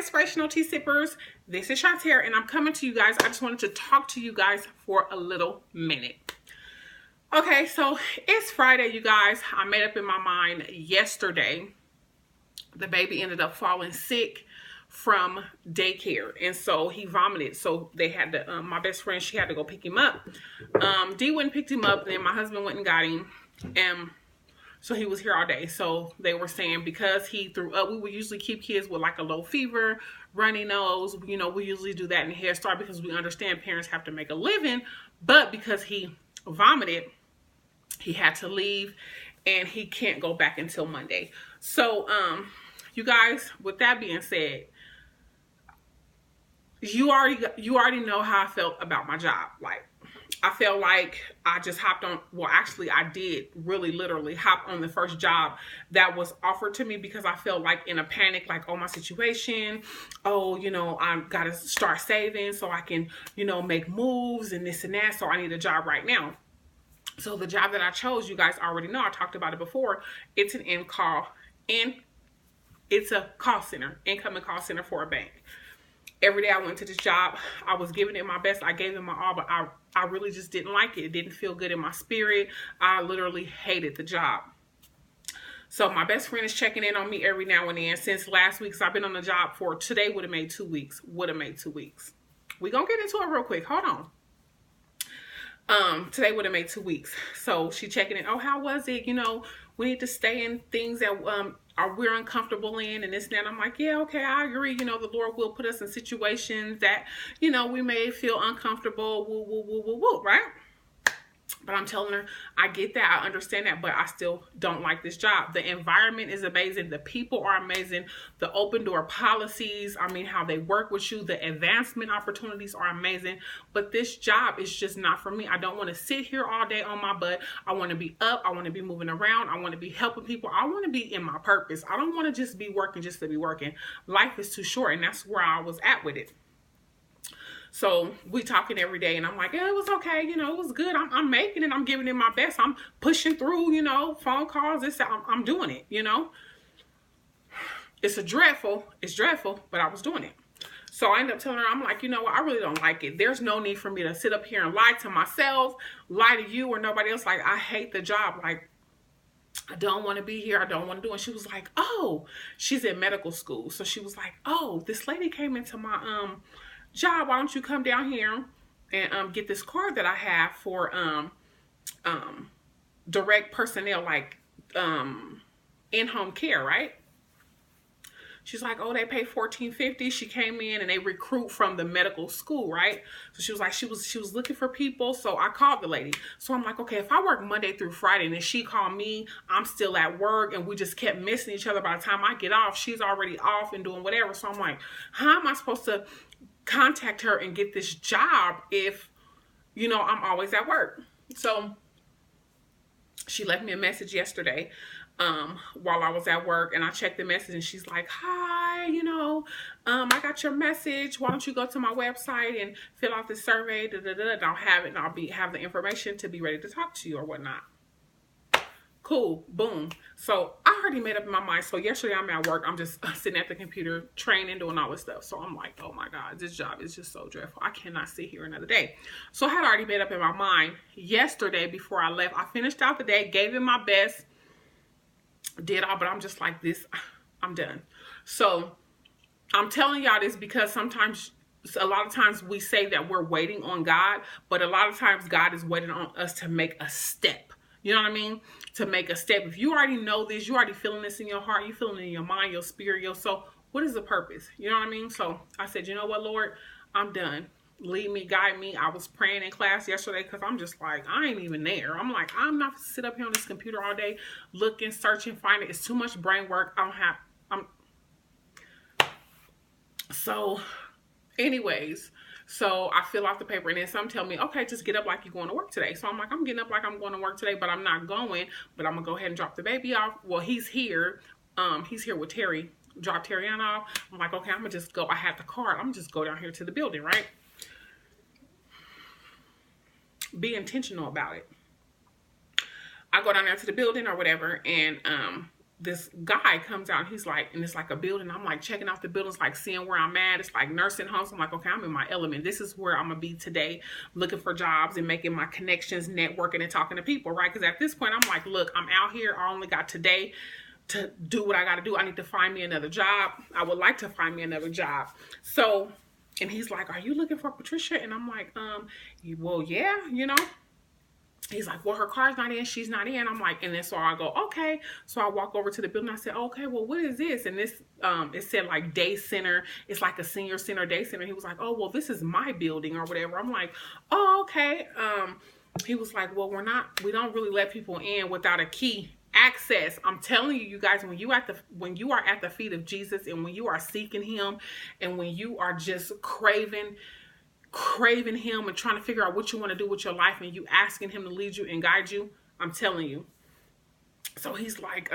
Inspirational Tea Sippers. This is Shantae, and I'm coming to you guys. I just wanted to talk to you guys for a little minute. Okay, so it's Friday, you guys. I made up in my mind yesterday. The baby ended up falling sick from daycare, and so he vomited. So they had to, my best friend, she had to go pick him up. Dee went and picked him up, then my husband went and got him, and so he was here all day. So they were saying because he threw up, we would usually keep kids with like a low fever, runny nose. You know, we usually do that in Head Start because we understand parents have to make a living. But because he vomited, he had to leave and he can't go back until Monday. So, you guys, with that being said, you already know how I felt about my job. Like, I felt like I just hopped on, well, actually I did really literally hop on the first job that was offered to me because I felt like in a panic, like, oh, my situation, oh, you know, I've got to start saving so I can, you know, make moves and this and that. So I need a job right now. So the job that I chose, you guys already know, I talked about it before. It's it's a call center, incoming call center for a bank. Every day I went to this job, I was giving it my best. I gave it my all, but I really just didn't like it. It didn't feel good in my spirit. I literally hated the job. So my best friend is checking in on me every now and then. Since last week, so I've been on the job for, today would have made 2 weeks. We're going to get into it real quick. Hold on. Today would have made 2 weeks. So she checking in. Oh, how was it? You know, we need to stay in things that we're uncomfortable in and this and that. I'm like, yeah, okay, I agree. You know, the Lord will put us in situations that, you know, we may feel uncomfortable, woo, woo, woo, woo, woo, right? But I'm telling her, I get that, I understand that, but I still don't like this job. The environment is amazing. The people are amazing. The open door policies, I mean, how they work with you, the advancement opportunities are amazing. But this job is just not for me. I don't want to sit here all day on my butt. I want to be up. I want to be moving around. I want to be helping people. I want to be in my purpose. I don't want to just be working just to be working. Life is too short, and that's where I was at with it. So we talking every day, and I'm like, yeah, it was okay. You know, it was good. I'm making it. I'm giving it my best. I'm pushing through, you know, phone calls. I'm doing it, you know. It's dreadful, but I was doing it. So I ended up telling her, I'm like, you know what? I really don't like it. There's no need for me to sit up here and lie to myself, lie to you or nobody else. Like, I hate the job. Like, I don't want to be here. I don't want to do it. And she was like, oh, she's in medical school. So she was like, oh, this lady came into my, job, why don't you come down here and get this card that I have for direct personnel, like in-home care, right? She's like, oh, they pay $14.50. She came in and they recruit from the medical school, right? So she was like, she was looking for people. So I called the lady. So I'm like, okay, if I work Monday through Friday and then she called me, I'm still at work and we just kept missing each other. By the time I get off, she's already off and doing whatever. So I'm like, how am I supposed to contact her and get this job if, you know, I'm always at work? So she left me a message yesterday while I was at work, and I checked the message and she's like, hi, you know, I got your message. Why don't you go to my website and fill out this survey? And I'll have it, and I'll have the information to be ready to talk to you or whatnot. Cool, boom. So I already made up in my mind. So yesterday I'm at work. I'm just sitting at the computer, training, doing all this stuff. So I'm like, oh my God, this job is just so dreadful. I cannot sit here another day. So I had already made up in my mind yesterday before I left. I finished out the day, gave it my best, did all, but I'm just like this, I'm done. So I'm telling y'all this because a lot of times we say that we're waiting on God, but a lot of times God is waiting on us to make a step. You know what I mean? To make a step. If you already know this, you already feeling this in your heart, you feeling it in your mind, your spirit, your soul. What is the purpose? You know what I mean? So I said, you know what, Lord? I'm done. Lead me, guide me. I was praying in class yesterday because I'm just like, I ain't even there. I'm like, I'm not gonna sit up here on this computer all day looking, searching, finding. It's too much brain work. So anyways, so I fill out the paper, and then some tell me, okay, just get up like you're going to work today. So I'm like, I'm getting up like I'm going to work today, but I'm not going, but I'm going to go ahead and drop the baby off. Well, he's here. He's here with Terry. Drop Terry off. I'm like, okay, I'm going to just go. I have the card. I'm going to just go down here to the building, right? Be intentional about it. I go down there to the building or whatever, and this guy comes out and he's like, and it's like a building. I'm like checking out the buildings, like seeing where I'm at. It's like nursing homes. I'm like, okay, I'm in my element. This is where I'm gonna be today, looking for jobs and making my connections, networking and talking to people, right? Because at this point, I'm like, look, I'm out here. I only got today to do what I got to do. I need to find me another job. I would like to find me another job. So, and he's like, are you looking for Patricia? And I'm like, well, yeah, you know. He's like, well, her car's not in, she's not in. I'm like, and then so I go, okay. So I walk over to the building. I said, okay, well, what is this? And this, it said like day center. It's like a senior center, day center. He was like, oh, well, this is my building or whatever. I'm like, oh, okay. He was like, well, we don't really let people in without a key access. I'm telling you, you guys, when you are at the feet of Jesus and when you are seeking him and when you are just craving him and trying to figure out what you want to do with your life and you asking him to lead you and guide you, I'm telling you. So he's like,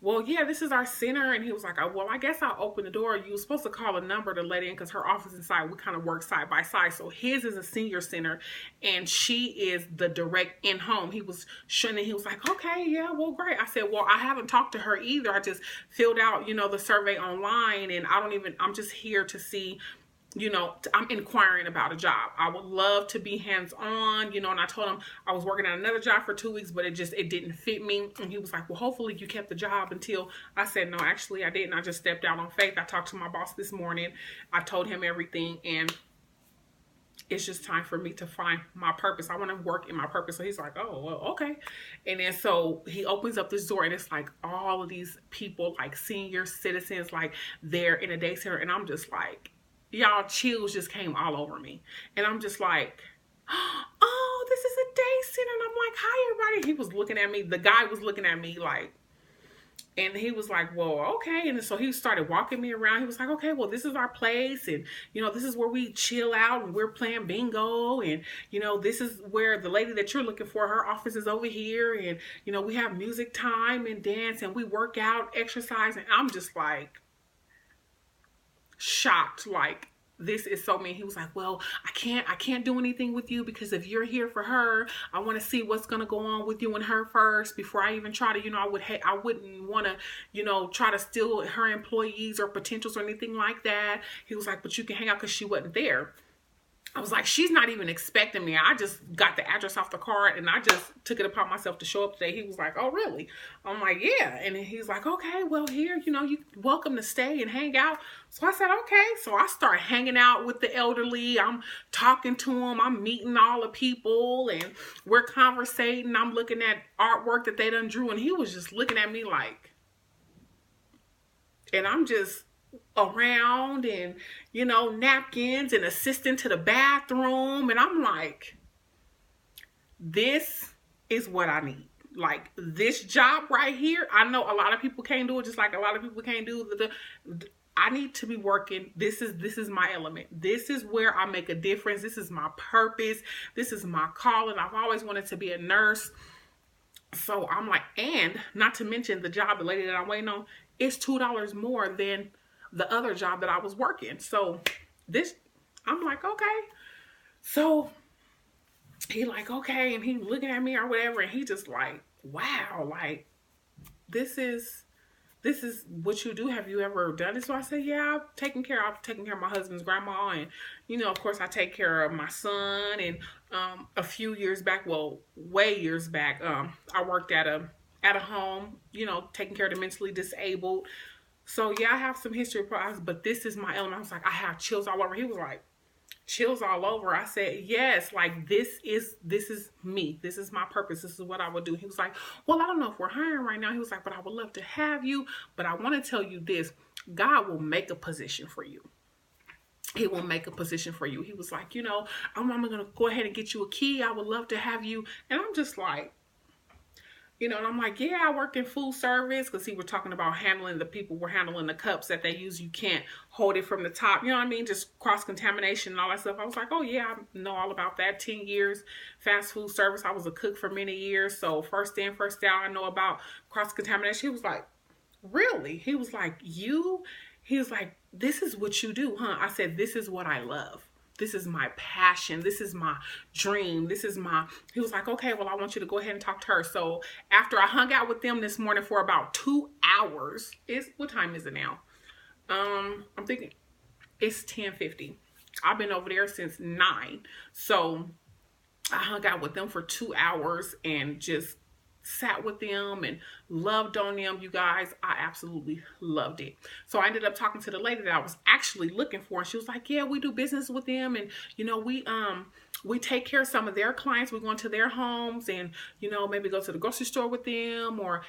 well, yeah, this is our center. And he was like, oh, well, I guess I'll open the door. You were supposed to call a number to let in because her office inside, we kind of work side by side. So his is a senior center and she is the direct in-home. He was showing it. He was like, okay, yeah, well, great. I said, well, I haven't talked to her either. I just filled out, the survey online and I'm just here to see, I'm inquiring about a job. I would love to be hands-on, and I told him I was working at another job for 2 weeks, but it didn't fit me. And he was like, well, hopefully you kept the job until I said, no, actually I didn't. I just stepped out on faith. I talked to my boss this morning. I told him everything and it's just time for me to find my purpose. I want to work in my purpose. So he's like, oh, well, okay. And then so he opens up this door and it's like all of these people, like senior citizens, like they're in a day center. And I'm just like, y'all, chills just came all over me. And I'm just like, oh, this is a day center. And I'm like, hi, everybody. He was looking at me. The guy was looking at me like, and he was like, well, okay. And so he started walking me around. He was like, okay, well, this is our place. And, this is where we chill out and we're playing bingo. And, this is where the lady that you're looking for, her office is over here. And, we have music time and dance and we work out, exercise. And I'm just like, shocked, like, this is so mean. He was like, well, I can't do anything with you because if you're here for her, I want to see what's going to go on with you and her first before I even try to, I wouldn't want to, try to steal her employees or potentials or anything like that. He was like, but you can hang out because she wasn't there. I was like, she's not even expecting me. I just got the address off the card and I just took it upon myself to show up today. He was like, oh, really? I'm like, yeah. And he's like, okay, well, here, you're welcome to stay and hang out. So I said, okay. So I start hanging out with the elderly. I'm talking to them. I'm meeting all the people and we're conversating. I'm looking at artwork that they done drew. And he was just looking at me like, and I'm just around and napkins and assisting to the bathroom, and I'm like, this is what I need. Like, this job right here, I know a lot of people can't do it, just like a lot of people can't do I need to be working. This is my element. This is where I make a difference. This is my purpose. This is my calling. I've always wanted to be a nurse. So I'm like, and not to mention the job, the lady that I'm waiting on, is $2 more than the other job that I was working. So I'm like, okay. So he like, okay. And he looking at me or whatever. And he just like, wow, like, this is what you do. Have you ever done it? So I said, yeah, I've taken care of my husband's grandma. And, of course I take care of my son. And a few years back, well, way years back, I worked at a home, taking care of the mentally disabled. So yeah, I have some history of problems, but this is my element. I was like, I have chills all over. He was like, chills all over. I said, yes, like this is me. This is my purpose. This is what I would do. He was like, well, I don't know if we're hiring right now. He was like, but I would love to have you. But I want to tell you this, God will make a position for you. He will make a position for you. He was like, I'm going to go ahead and get you a key. I would love to have you. And I'm just like, and I'm like, yeah, I work in food service, because he was talking about handling the people were handling the cups that they use. You can't hold it from the top. You know what I mean? Just cross-contamination and all that stuff. I was like, oh, yeah, I know all about that. 10 years, fast food service. I was a cook for many years. So first in, first out, I know about cross-contamination. He was like, really? He was like, he was like, this is what you do, huh? I said, this is what I love. this is my passion. This is my dream. He was like, okay, well, I want you to go ahead and talk to her. So after I hung out with them this morning for about 2 hours, what time is it now? I'm thinking it's 10:50. I've been over there since 9. So I hung out with them for 2 hours and just sat with them and loved on them. You guys, I absolutely loved it. So I ended up talking to the lady that I was actually looking for, and she was like, yeah, we do business with them, and we take care of some of their clients. We go into their homes and maybe go to the grocery store with them, or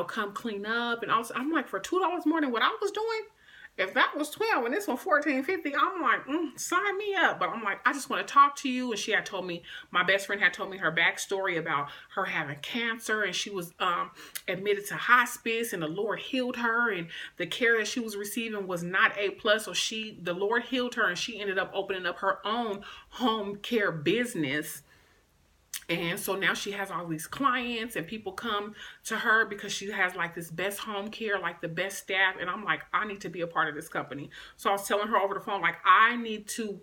come clean up. And I'm like, for $2 more than what I was doing. If that was 12 and this one $14.50, I'm like, sign me up. But I'm like, I just want to talk to you. And she had told me, my best friend had told me her backstory about her having cancer, and she was admitted to hospice, and the Lord healed her, and the care that she was receiving was not A+. So the Lord healed her, and she ended up opening up her own home care business. And so now she has all these clients, and people come to her because she has like this best home care, like the best staff. And I'm like, I need to be a part of this company. So I was telling her over the phone, like, I need to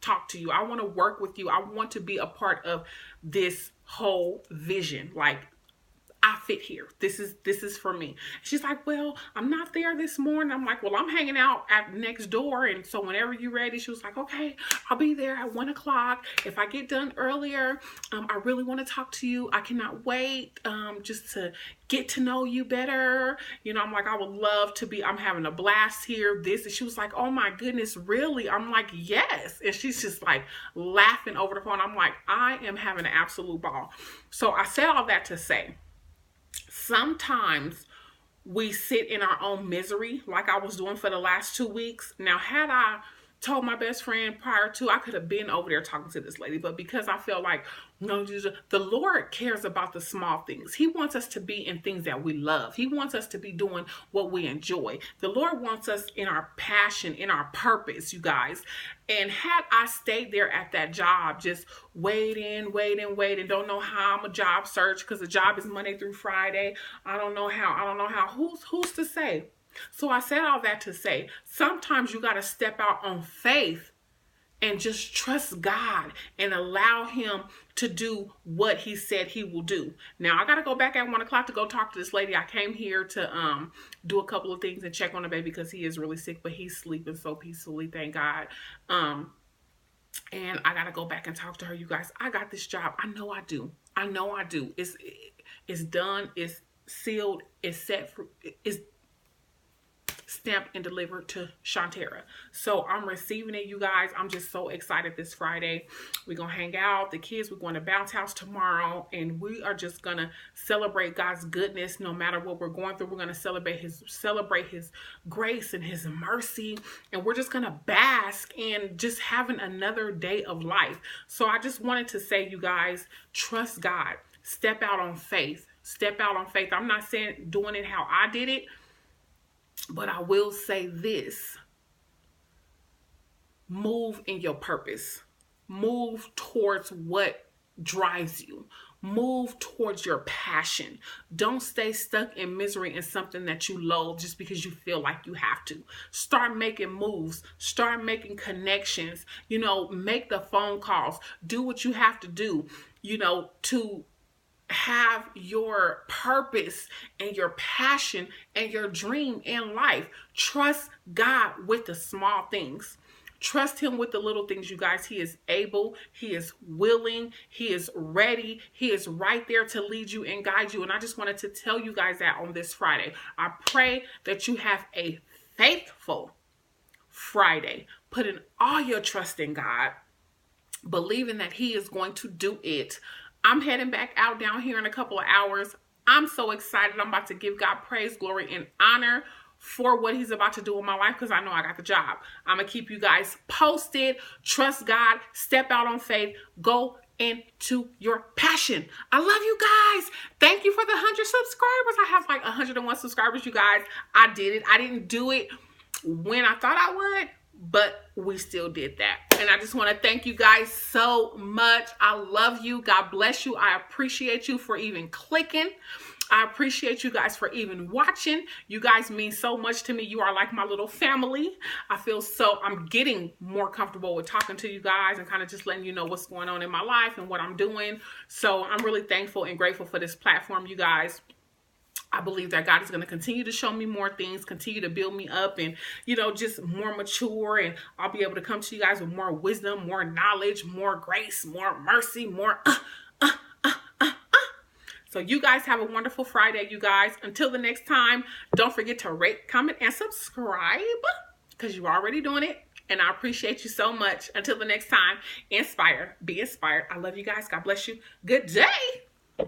talk to you. I want to work with you. I want to be a part of this whole vision. Like, I fit here. This is for me. She's like, well, I'm not there this morning. I'm like, well, I'm hanging out at next door. And so whenever you're ready, she was like, okay, I'll be there at 1 o'clock. If I get done earlier, I really want to talk to you. I cannot wait just to get to know you better. I'm like, I would love to be, I'm having a blast here. And she was like, oh my goodness, really? I'm like, yes. And she's just like laughing over the phone. I'm like, I am having an absolute ball. So I said all that to say, sometimes we sit in our own misery, like I was doing for the last 2 weeks. Now, had I told my best friend prior to, I could have been over there talking to this lady, but because I felt like, the Lord cares about the small things. He wants us to be in things that we love. He wants us to be doing what we enjoy. The Lord wants us in our passion, in our purpose, you guys. And had I stayed there at that job, just waiting, don't know how I'm a job search, because the job is Monday through Friday. I don't know how, who's to say? So I said all that to say, sometimes you got to step out on faith and just trust God and allow him to do what he said he will do. Now, I got to go back at 1 o'clock to go talk to this lady. I came here to do a couple of things and check on the baby because he is really sick, but he's sleeping so peacefully, thank God. And I got to go back and talk to her. You guys, I got this job. I know I do. It's done. It's sealed. It's set for, it's stamped and delivered to Shantera. So I'm receiving it, you guys. I'm just so excited this Friday. We're going to hang out. The kids, we're going to bounce house tomorrow, and we are just going to celebrate God's goodness no matter what we're going through. We're going to celebrate his grace and his mercy, and we're just going to bask in just having another day of life. So I just wanted to say, you guys, trust God. Step out on faith. Step out on faith. I'm not saying doing it how I did it, but I will say this: move in your purpose. Move towards what drives you. Move towards your passion. Don't stay stuck in misery in something that you loathe just because you feel like you have to. Start making moves. Start making connections. Make the phone calls. Do what you have to do, to have your purpose and your passion and your dream in life. Trust God with the small things. Trust him with the little things, you guys. He is able. He is willing. He is ready. He is right there to lead you and guide you. And I just wanted to tell you guys that on this Friday. I pray that you have a faithful Friday. Putting all your trust in God, believing that he is going to do it. I'm heading back out down here in a couple of hours. I'm so excited. I'm about to give God praise, glory, and honor for what he's about to do in my life, because I know I got the job. I'm going to keep you guys posted. Trust God. Step out on faith. Go into your passion. I love you guys. Thank you for the 100 subscribers. I have like 101 subscribers, you guys. I did it. I didn't do it when I thought I would, but we still did that. And I just want to thank you guys so much. I love you. God bless you. I appreciate you for even clicking I appreciate you guys for even watching. You guys mean so much to me. You are like my little family. I'm getting more comfortable with talking to you guys and kind of just letting you know what's going on in my life and what I'm doing. So I'm really thankful and grateful for this platform, you guys. I believe that God is going to continue to show me more things, continue to build me up, and, just more mature. And I'll be able to come to you guys with more wisdom, more knowledge, more grace, more mercy, more. So you guys have a wonderful Friday, you guys. Until the next time, don't forget to rate, comment, and subscribe, because you're already doing it. And I appreciate you so much. Until the next time, inspire, be inspired. I love you guys. God bless you. Good day.